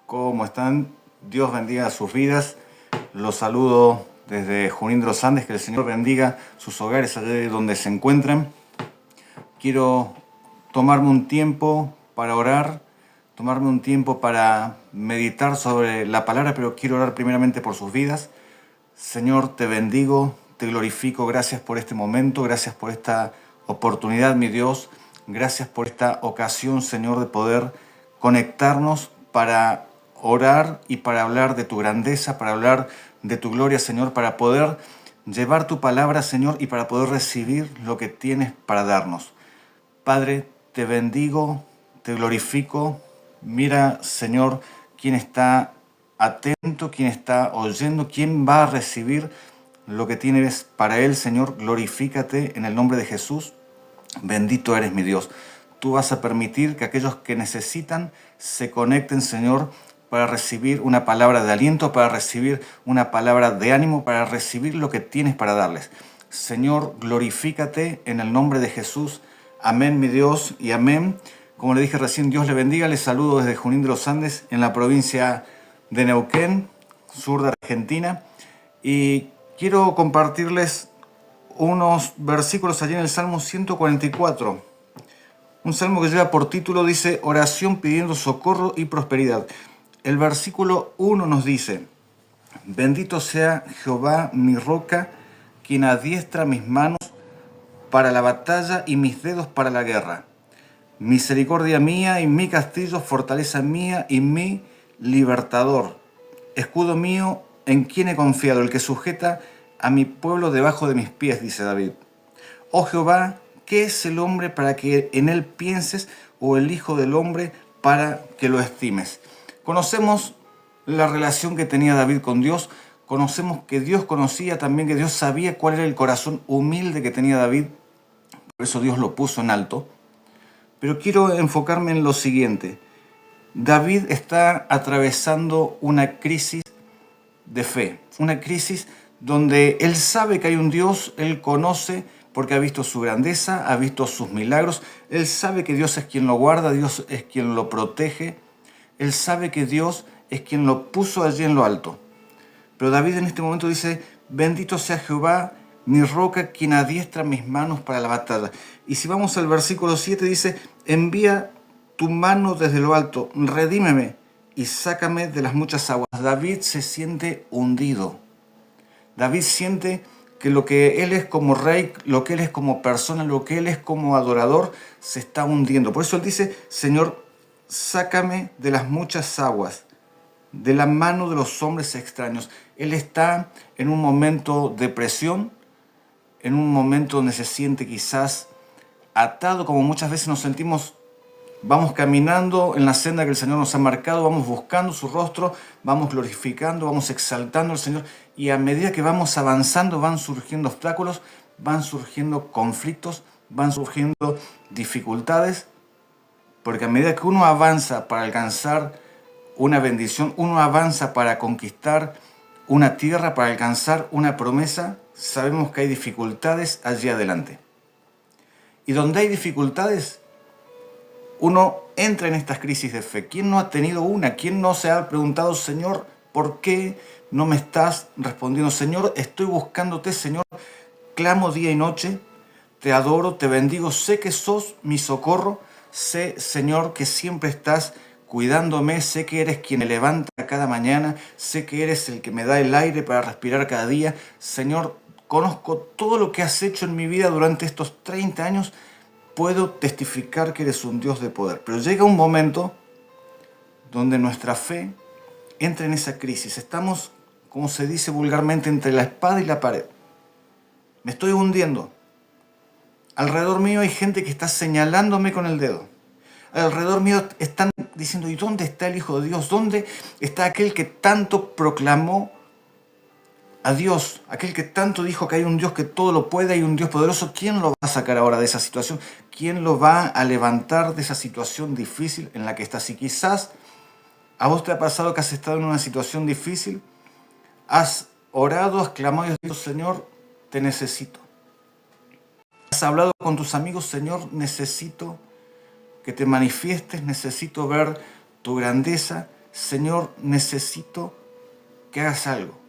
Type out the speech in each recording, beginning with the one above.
¿Cómo están? Dios bendiga sus vidas. Los saludo desde Junín de los Andes. Que el Señor bendiga sus hogares allá donde se encuentren. Quiero tomarme un tiempo para orar, tomarme un tiempo para meditar sobre la palabra, pero quiero orar primeramente por sus vidas. Señor, te bendigo, te glorifico. Gracias por este momento, gracias por esta oportunidad, mi Dios. Gracias por esta ocasión, Señor, de poder conectarnos para orar y para hablar de tu grandeza, para hablar de tu gloria, Señor, para poder llevar tu palabra, Señor, y para poder recibir lo que tienes para darnos. Padre, te bendigo, te glorifico. Mira, Señor, quién está atento, quién está oyendo, quién va a recibir lo que tienes para él, Señor. Glorifícate en el nombre de Jesús. Bendito eres, mi Dios. Tú vas a permitir que aquellos que necesitan se conecten, Señor, para recibir una palabra de aliento, para recibir una palabra de ánimo, para recibir lo que tienes para darles. Señor, glorifícate en el nombre de Jesús. Amén, mi Dios, y amén. Como le dije recién, Dios le bendiga. Les saludo desde Junín de los Andes, en la provincia de Neuquén, sur de Argentina. Y quiero compartirles unos versículos allí en el Salmo 144. Un salmo que lleva por título, dice, oración pidiendo socorro y prosperidad. El versículo 1 nos dice, bendito sea Jehová mi roca, quien adiestra mis manos para la batalla y mis dedos para la guerra. Misericordia mía y mi castillo, fortaleza mía y mi libertador. Escudo mío en quien he confiado, el que sujeta a mi pueblo debajo de mis pies, dice David. Oh Jehová, ¿qué es el hombre para que en él pienses, o el hijo del hombre para que lo estimes? Conocemos la relación que tenía David con Dios, conocemos que Dios conocía también, que Dios sabía cuál era el corazón humilde que tenía David, por eso Dios lo puso en alto. Pero quiero enfocarme en lo siguiente. David está atravesando una crisis de fe, una crisis donde él sabe que hay un Dios, él conoce porque ha visto su grandeza, ha visto sus milagros, él sabe que Dios es quien lo guarda, Dios es quien lo protege, él sabe que Dios es quien lo puso allí en lo alto. Pero David en este momento dice, bendito sea Jehová, mi roca, quien adiestra mis manos para la batalla. Y si vamos al versículo 7 dice, envía tu mano desde lo alto, redímeme y sácame de las muchas aguas. David se siente hundido. David siente que lo que él es como rey, lo que él es como persona, lo que él es como adorador, se está hundiendo. Por eso él dice, Señor, sácame de las muchas aguas, de la mano de los hombres extraños. Él está en un momento de presión, en un momento donde se siente quizás atado, como muchas veces nos sentimos. Vamos caminando en la senda que el Señor nos ha marcado, vamos buscando su rostro, vamos glorificando, vamos exaltando al Señor, y a medida que vamos avanzando van surgiendo obstáculos, van surgiendo conflictos, van surgiendo dificultades, porque a medida que uno avanza para alcanzar una bendición, uno avanza para conquistar una tierra, para alcanzar una promesa, sabemos que hay dificultades allí adelante. Y donde hay dificultades, uno entra en estas crisis de fe. ¿Quién no ha tenido una? ¿Quién no se ha preguntado, Señor, ¿por qué no me estás respondiendo? Señor, estoy buscándote, Señor, clamo día y noche, te adoro, te bendigo, sé que sos mi socorro, sé, Señor, que siempre estás cuidándome, sé que eres quien me levanta cada mañana, sé que eres el que me da el aire para respirar cada día. Señor, conozco todo lo que has hecho en mi vida durante estos 30 años, puedo testificar que eres un Dios de poder. Pero llega un momento donde nuestra fe entra en esa crisis. Estamos, como se dice vulgarmente, entre la espada y la pared. Me estoy hundiendo. Alrededor mío hay gente que está señalándome con el dedo. Alrededor mío están diciendo, ¿y dónde está el Hijo de Dios? ¿Dónde está aquel que tanto proclamó a Dios? Aquel que tanto dijo que hay un Dios que todo lo puede, hay un Dios poderoso. ¿Quién lo va a sacar ahora de esa situación? ¿Quién lo va a levantar de esa situación difícil en la que estás? Si quizás a vos te ha pasado que has estado en una situación difícil, has orado, has clamado y has dicho, Señor, te necesito. Has hablado con tus amigos, Señor, necesito que te manifiestes, necesito ver tu grandeza. Señor, necesito que hagas algo.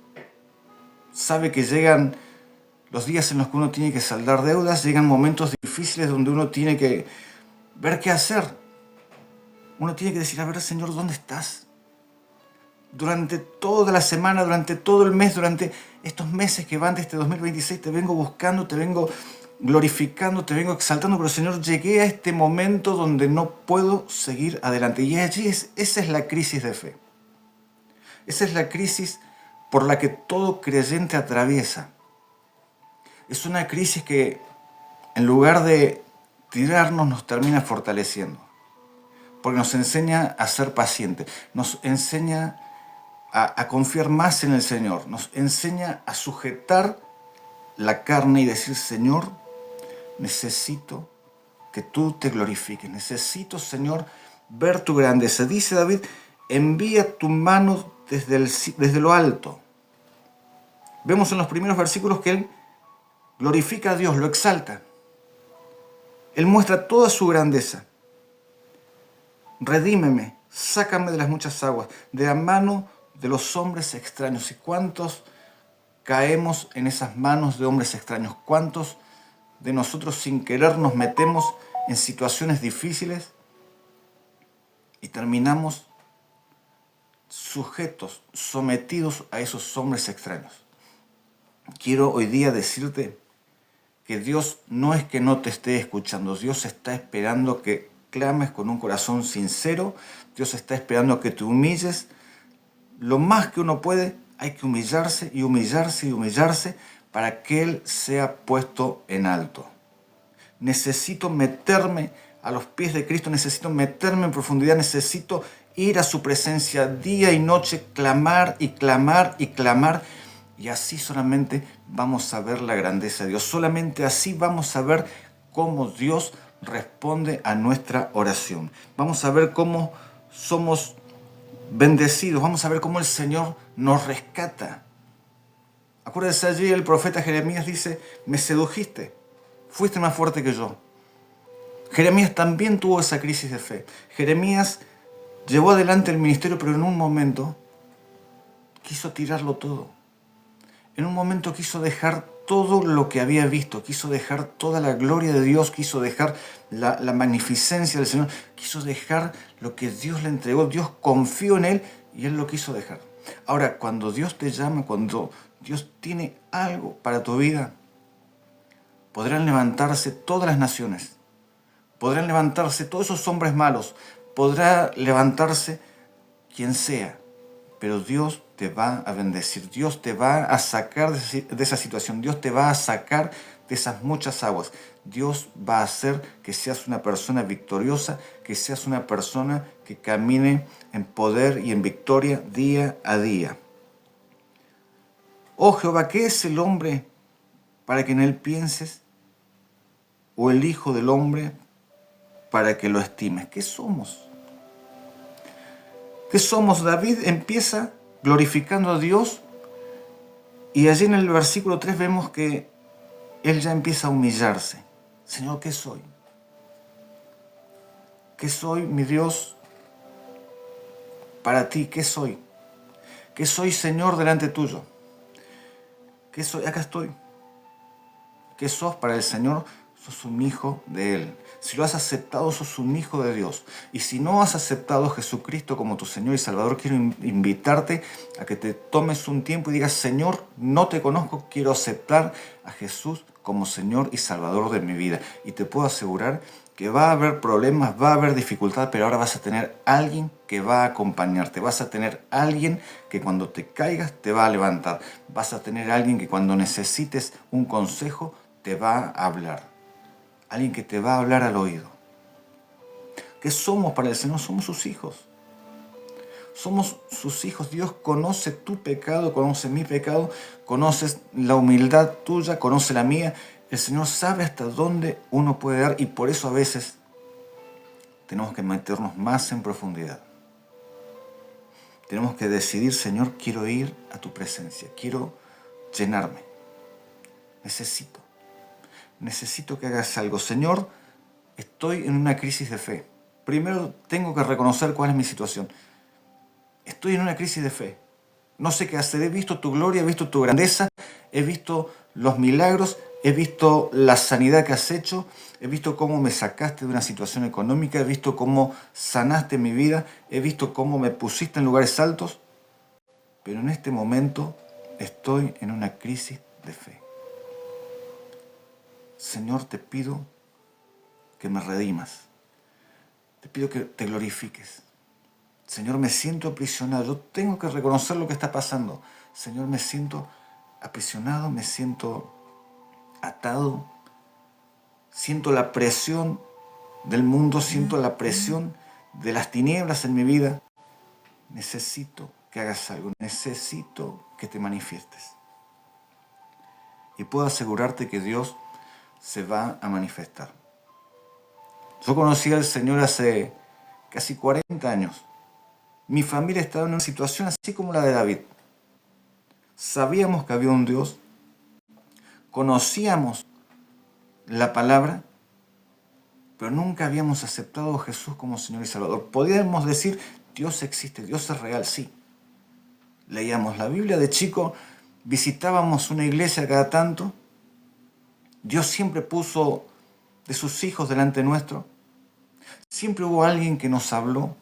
Sabe que llegan los días en los que uno tiene que saldar deudas, llegan momentos difíciles donde uno tiene que ver qué hacer. Uno tiene que decir, a ver, Señor, ¿dónde estás? Durante toda la semana, durante todo el mes, durante estos meses que van de este 2026, te vengo buscando, te vengo glorificando, te vengo exaltando, pero Señor, llegué a este momento donde no puedo seguir adelante. Y allí esa es la crisis de fe. Esa es la crisis por la que todo creyente atraviesa. Es una crisis que, en lugar de tirarnos, nos termina fortaleciendo. Porque nos enseña a ser pacientes, nos enseña a confiar más en el Señor, nos enseña a sujetar la carne y decir, Señor, necesito que tú te glorifiques, necesito, Señor, ver tu grandeza. Dice David, envía tu mano desde lo alto. Vemos en los primeros versículos que él glorifica a Dios, lo exalta. Él muestra toda su grandeza. Redímeme, sácame de las muchas aguas, de la mano de los hombres extraños. ¿Y cuántos caemos en esas manos de hombres extraños? ¿Cuántos de nosotros sin querer nos metemos en situaciones difíciles y terminamos sujetos, sometidos a esos hombres extraños? Quiero hoy día decirte que Dios no es que no te esté escuchando, Dios está esperando que clames con un corazón sincero, Dios está esperando que te humilles. Lo más que uno puede, hay que humillarse y humillarse y humillarse para que Él sea puesto en alto. Necesito meterme a los pies de Cristo, necesito meterme en profundidad, necesito ir a su presencia día y noche, clamar y clamar y clamar. Y así solamente vamos a ver la grandeza de Dios. Solamente así vamos a ver cómo Dios responde a nuestra oración. Vamos a ver cómo somos bendecidos. Vamos a ver cómo el Señor nos rescata. Acuérdense, allí el profeta Jeremías dice, me sedujiste, fuiste más fuerte que yo. Jeremías también tuvo esa crisis de fe. Jeremías llevó adelante el ministerio, pero en un momento quiso tirarlo todo. En un momento quiso dejar todo lo que había visto, quiso dejar toda la gloria de Dios, quiso dejar la magnificencia del Señor, quiso dejar lo que Dios le entregó. Dios confió en él y él lo quiso dejar. Ahora, cuando Dios te llama, cuando Dios tiene algo para tu vida, podrán levantarse todas las naciones, podrán levantarse todos esos hombres malos, podrá levantarse quien sea, pero Dios te va a bendecir, Dios te va a sacar de esa situación, Dios te va a sacar de esas muchas aguas. Dios va a hacer que seas una persona victoriosa, que seas una persona que camine en poder y en victoria día a día. Oh Jehová, ¿qué es el hombre para que en él pienses? ¿O el hijo del hombre para que lo estimes? ¿Qué somos? ¿Qué somos? David empieza glorificando a Dios y allí en el versículo 3 vemos que él ya empieza a humillarse. Señor, ¿qué soy? ¿Qué soy, mi Dios, para ti? ¿Qué soy? ¿Qué soy, Señor, delante tuyo? ¿Qué soy? Acá estoy. ¿Qué sos para el Señor? Sos un hijo de Él. Si lo has aceptado, sos un hijo de Dios. Y si no has aceptado a Jesucristo como tu Señor y Salvador, quiero invitarte a que te tomes un tiempo y digas, Señor, no te conozco, quiero aceptar a Jesús como Señor y Salvador de mi vida. Y te puedo asegurar que va a haber problemas, va a haber dificultad, pero ahora vas a tener alguien que va a acompañarte. Vas a tener alguien que cuando te caigas te va a levantar. Vas a tener alguien que cuando necesites un consejo te va a hablar. Alguien que te va a hablar al oído. ¿Qué somos para el Señor? Somos sus hijos. Somos sus hijos. Dios conoce tu pecado, conoce mi pecado, conoce la humildad tuya, conoce la mía. El Señor sabe hasta dónde uno puede dar y por eso a veces tenemos que meternos más en profundidad. Tenemos que decidir, Señor, quiero ir a tu presencia, quiero llenarme. Necesito que hagas algo. Señor, estoy en una crisis de fe. Primero tengo que reconocer cuál es mi situación. Estoy en una crisis de fe. No sé qué hacer. He visto tu gloria, he visto tu grandeza, he visto los milagros, he visto la sanidad que has hecho, he visto cómo me sacaste de una situación económica, he visto cómo sanaste mi vida, he visto cómo me pusiste en lugares altos, pero en este momento estoy en una crisis de fe. Señor, te pido que me redimas. Te pido que te glorifiques. Señor, me siento aprisionado. Yo tengo que reconocer lo que está pasando. Señor, me siento aprisionado, me siento atado. Siento la presión del mundo, siento la presión de las tinieblas en mi vida. Necesito que hagas algo. Necesito que te manifiestes. Y puedo asegurarte que Dios se va a manifestar. Yo conocí al Señor hace casi 40 años. Mi familia estaba en una situación así como la de David. Sabíamos que había un Dios, conocíamos la palabra, pero nunca habíamos aceptado a Jesús como Señor y Salvador. Podíamos decir, Dios existe, Dios es real, sí. Leíamos la Biblia de chico, visitábamos una iglesia cada tanto. Dios siempre puso de sus hijos delante nuestro. Siempre hubo alguien que nos habló,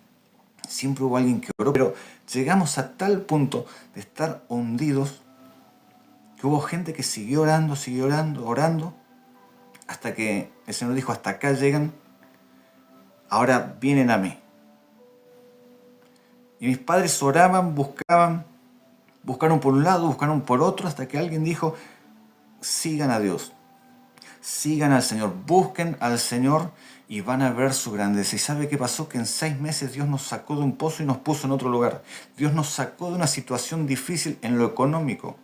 siempre hubo alguien que oró, pero llegamos a tal punto de estar hundidos que hubo gente que siguió orando, hasta que el Señor dijo, hasta acá llegan, ahora vienen a mí. Y mis padres oraban, buscaron por un lado, buscaron por otro, hasta que alguien dijo, sigan a Dios, sigan al Señor, busquen al Señor y van a ver su grandeza. ¿Y sabe qué pasó? Que en 6 meses Dios nos sacó de un pozo y nos puso en otro lugar. Dios nos sacó de una situación difícil en lo económico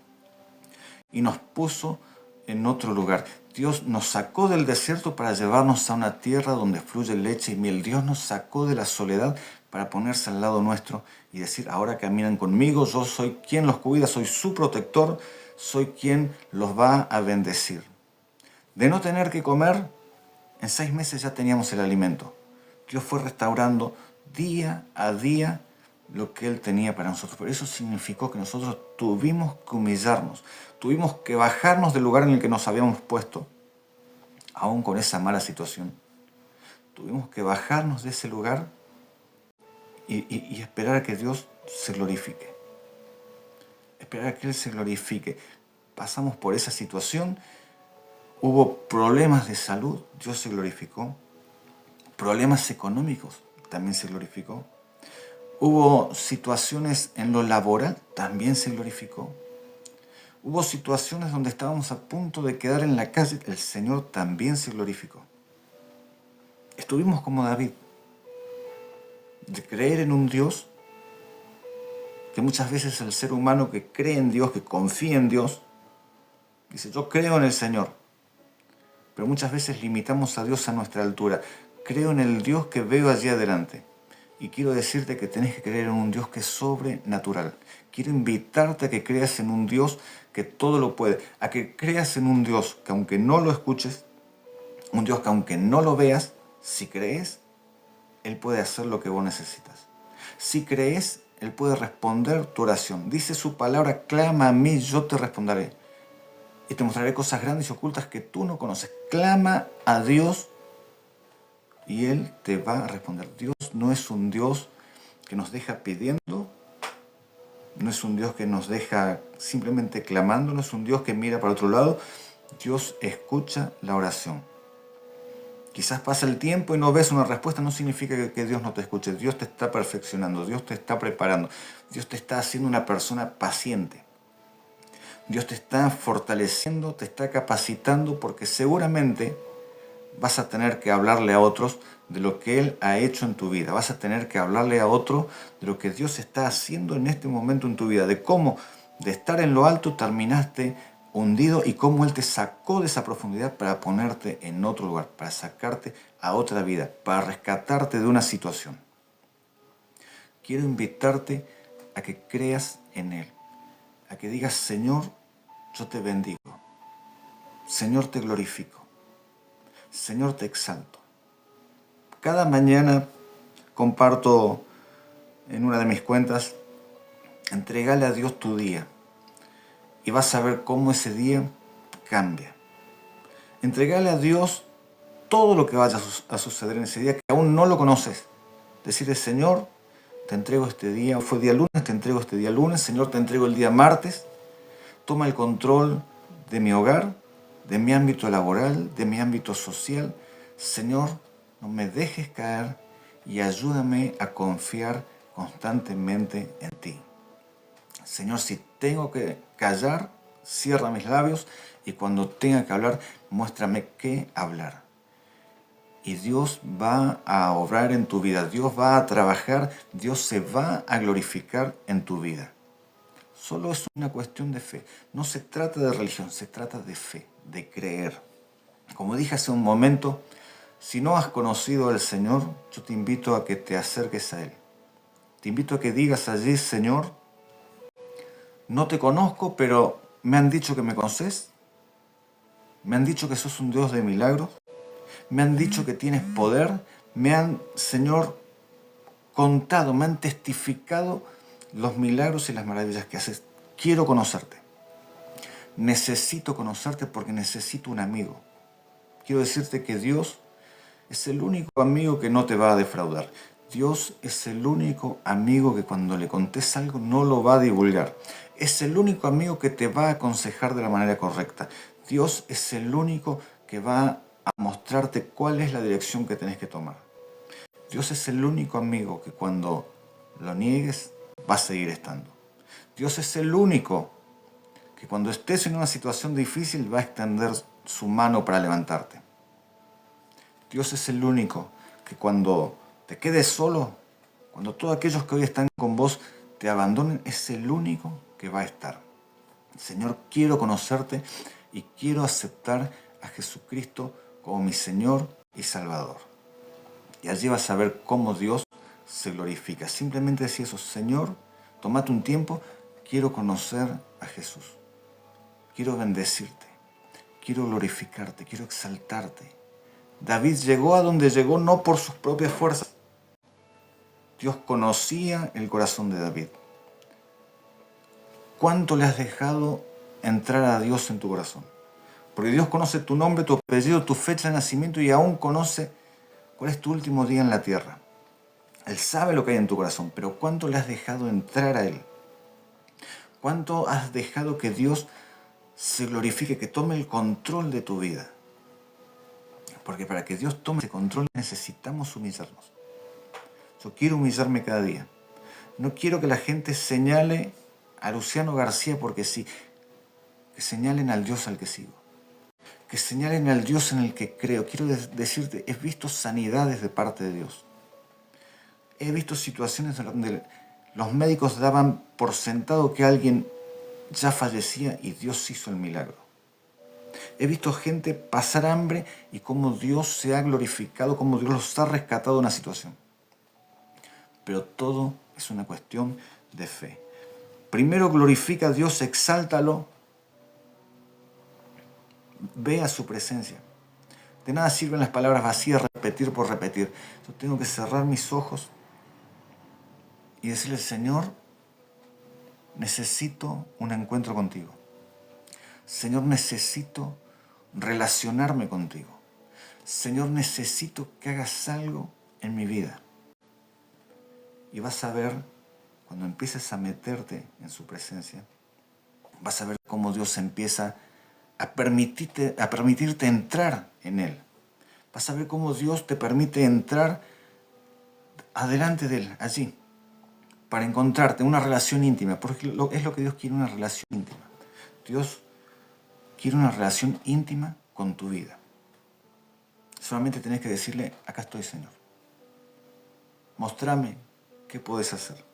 y nos puso en otro lugar. Dios nos sacó del desierto para llevarnos a una tierra donde fluye leche y miel. Dios nos sacó de la soledad para ponerse al lado nuestro y decir, ahora caminan conmigo, yo soy quien los cuida, soy su protector, soy quien los va a bendecir. De no tener que comer, en 6 meses ya teníamos el alimento. Dios fue restaurando día a día lo que Él tenía para nosotros. Pero eso significó que nosotros tuvimos que humillarnos, tuvimos que bajarnos del lugar en el que nos habíamos puesto, aún con esa mala situación. Tuvimos que bajarnos de ese lugar y esperar a que Dios se glorifique. Esperar a que Él se glorifique. Pasamos por esa situación, hubo problemas de salud, Dios se glorificó. Problemas económicos, también se glorificó. Hubo situaciones en lo laboral, también se glorificó. Hubo situaciones donde estábamos a punto de quedar en la calle, el Señor también se glorificó. Estuvimos como David, de creer en un Dios, que muchas veces el ser humano que cree en Dios, que confía en Dios, dice, yo creo en el Señor, pero muchas veces limitamos a Dios a nuestra altura. Creo en el Dios que veo allí adelante. Y quiero decirte que tenés que creer en un Dios que es sobrenatural. Quiero invitarte a que creas en un Dios que todo lo puede. A que creas en un Dios que aunque no lo escuches, un Dios que aunque no lo veas, si crees, Él puede hacer lo que vos necesitas. Si crees, Él puede responder tu oración. Dice su palabra, clama a mí, yo te responderé. Y te mostraré cosas grandes y ocultas que tú no conoces. Clama a Dios y Él te va a responder. Dios no es un Dios que nos deja pidiendo, no es un Dios que nos deja simplemente clamando, no es un Dios que mira para otro lado. Dios escucha la oración. Quizás pasa el tiempo y no ves una respuesta, no significa que Dios no te escuche. Dios te está perfeccionando, Dios te está preparando, Dios te está haciendo una persona paciente. Dios te está fortaleciendo, te está capacitando, porque seguramente vas a tener que hablarle a otros de lo que Él ha hecho en tu vida. Vas a tener que hablarle a otro de lo que Dios está haciendo en este momento en tu vida. De cómo de estar en lo alto terminaste hundido y cómo Él te sacó de esa profundidad para ponerte en otro lugar, para sacarte a otra vida, para rescatarte de una situación. Quiero invitarte a que creas en Él, a que digas, Señor, yo te bendigo. Señor, te glorifico. Señor, te exalto. Cada mañana comparto en una de mis cuentas Entregale a Dios tu día y vas a ver cómo ese día cambia. Entregale a Dios todo lo que vaya a suceder en ese día que aún no lo conoces. Decirle, Señor, te entrego este día, fue día lunes, te entrego este día lunes, Señor, te entrego el día martes. Toma el control de mi hogar, de mi ámbito laboral, de mi ámbito social. Señor, no me dejes caer y ayúdame a confiar constantemente en ti. Señor, si tengo que callar, cierra mis labios y cuando tenga que hablar, muéstrame qué hablar. Y Dios va a obrar en tu vida, Dios va a trabajar, Dios se va a glorificar en tu vida. Solo es una cuestión de fe. No se trata de religión, se trata de fe, de creer. Como dije hace un momento, si no has conocido al Señor, yo te invito a que te acerques a Él. Te invito a que digas allí, Señor, no te conozco, pero me han dicho que me conoces. Me han dicho que sos un Dios de milagros. Me han dicho que tienes poder. Me han, Señor, contado, me han testificado los milagros y las maravillas que haces. Quiero conocerte. Necesito conocerte porque necesito un amigo. Quiero decirte que Dios es el único amigo que no te va a defraudar. Dios es el único amigo que cuando le contés algo no lo va a divulgar. Es el único amigo que te va a aconsejar de la manera correcta. Dios es el único que va a mostrarte cuál es la dirección que tenés que tomar. Dios es el único amigo que cuando lo niegues va a seguir estando. Dios es el único que cuando estés en una situación difícil va a extender su mano para levantarte. Dios es el único que cuando te quedes solo, cuando todos aquellos que hoy están con vos te abandonen, es el único que va a estar. Señor, quiero conocerte y quiero aceptar a Jesucristo como mi Señor y Salvador. Y allí vas a ver cómo Dios se glorifica. Simplemente decir eso, Señor, tómate un tiempo, quiero conocer a Jesús. Quiero bendecirte, quiero glorificarte, quiero exaltarte. David llegó a donde llegó no por sus propias fuerzas. Dios conocía el corazón de David. ¿Cuánto le has dejado entrar a Dios en tu corazón? Porque Dios conoce tu nombre, tu apellido, tu fecha de nacimiento y aún conoce cuál es tu último día en la tierra. Él sabe lo que hay en tu corazón, pero ¿cuánto le has dejado entrar a Él? ¿Cuánto has dejado que Dios se glorifique, que tome el control de tu vida? Porque para que Dios tome ese control necesitamos humillarnos. Yo quiero humillarme cada día. No quiero que la gente señale a Luciano García porque sí. Que señalen al Dios al que sigo. Que señalen al Dios en el que creo. Quiero decirte, he visto sanidades de parte de Dios. He visto situaciones donde los médicos daban por sentado que alguien ya fallecía y Dios hizo el milagro. He visto gente pasar hambre y cómo Dios se ha glorificado, cómo Dios los ha rescatado de una situación. Pero todo es una cuestión de fe. Primero glorifica a Dios, exáltalo, ve a su presencia. De nada sirven las palabras vacías, repetir por repetir. Yo tengo que cerrar mis ojos y decirle, Señor, necesito un encuentro contigo. Señor, necesito relacionarme contigo. Señor, necesito que hagas algo en mi vida. Y vas a ver, cuando empieces a meterte en su presencia, vas a ver cómo Dios empieza a permitirte entrar en Él. Vas a ver cómo Dios te permite entrar adelante de Él, allí, para encontrarte una relación íntima, porque es lo que Dios quiere, una relación íntima. Dios quiere una relación íntima con tu vida. Solamente tenés que decirle, acá estoy, Señor. Mostrame qué puedes hacer.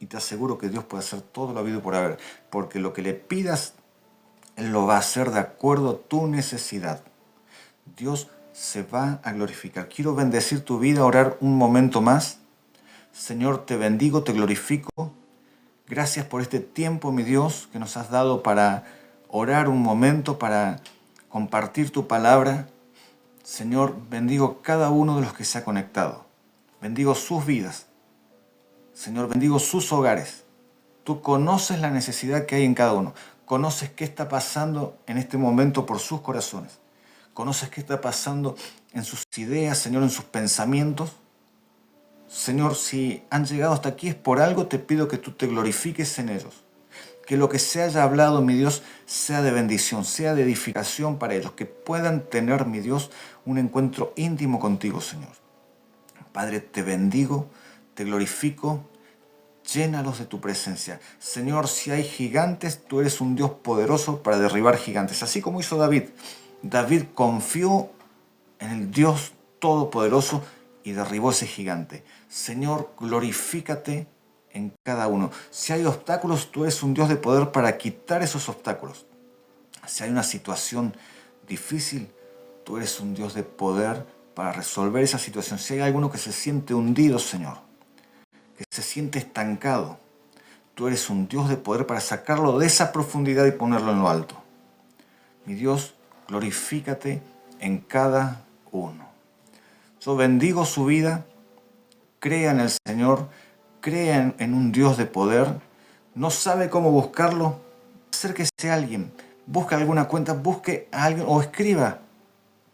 Y te aseguro que Dios puede hacer todo lo habido por haber, porque lo que le pidas, Él lo va a hacer de acuerdo a tu necesidad. Dios se va a glorificar. Quiero bendecir tu vida, orar un momento más. Señor, te bendigo, te glorifico. Gracias por este tiempo, mi Dios, que nos has dado para orar un momento, para compartir tu palabra. Señor, bendigo cada uno de los que se ha conectado. Bendigo sus vidas. Señor, bendigo sus hogares. Tú conoces la necesidad que hay en cada uno. Conoces qué está pasando en este momento por sus corazones. Conoces qué está pasando en sus ideas, Señor, en sus pensamientos. Señor, si han llegado hasta aquí es por algo, te pido que tú te glorifiques en ellos. Que lo que se haya hablado, mi Dios, sea de bendición, sea de edificación para ellos. Que puedan tener, mi Dios, un encuentro íntimo contigo, Señor. Padre, te bendigo, te glorifico. Llénalos de tu presencia. Señor, si hay gigantes, tú eres un Dios poderoso para derribar gigantes. Así como hizo David. David confió en el Dios todopoderoso y derribó ese gigante. Señor, glorifícate en cada uno. Si hay obstáculos, tú eres un Dios de poder para quitar esos obstáculos. Si hay una situación difícil, tú eres un Dios de poder para resolver esa situación. Si hay alguno que se siente hundido, Señor, que se siente estancado, tú eres un Dios de poder para sacarlo de esa profundidad y ponerlo en lo alto. Mi Dios, glorifícate en cada uno. Yo bendigo su vida, crea en el Señor, crea en un Dios de poder. No sabe cómo buscarlo, acérquese a alguien, busque alguna cuenta, busque a alguien o escriba.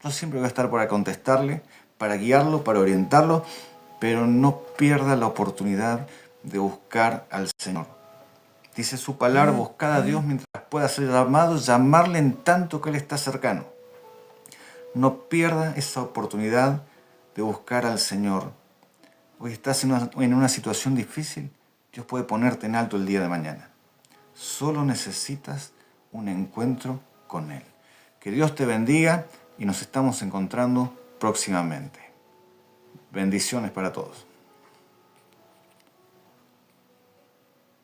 Yo siempre voy a estar para contestarle, para guiarlo, para orientarlo, pero no pierda la oportunidad de buscar al Señor. Dice su palabra, buscad a Dios mientras pueda ser llamado, llamarle en tanto que Él está cercano. No pierda esa oportunidad de buscar al Señor. Hoy estás en una situación difícil, Dios puede ponerte en alto el día de mañana. Solo necesitas un encuentro con Él. Que Dios te bendiga y nos estamos encontrando próximamente. Bendiciones para todos.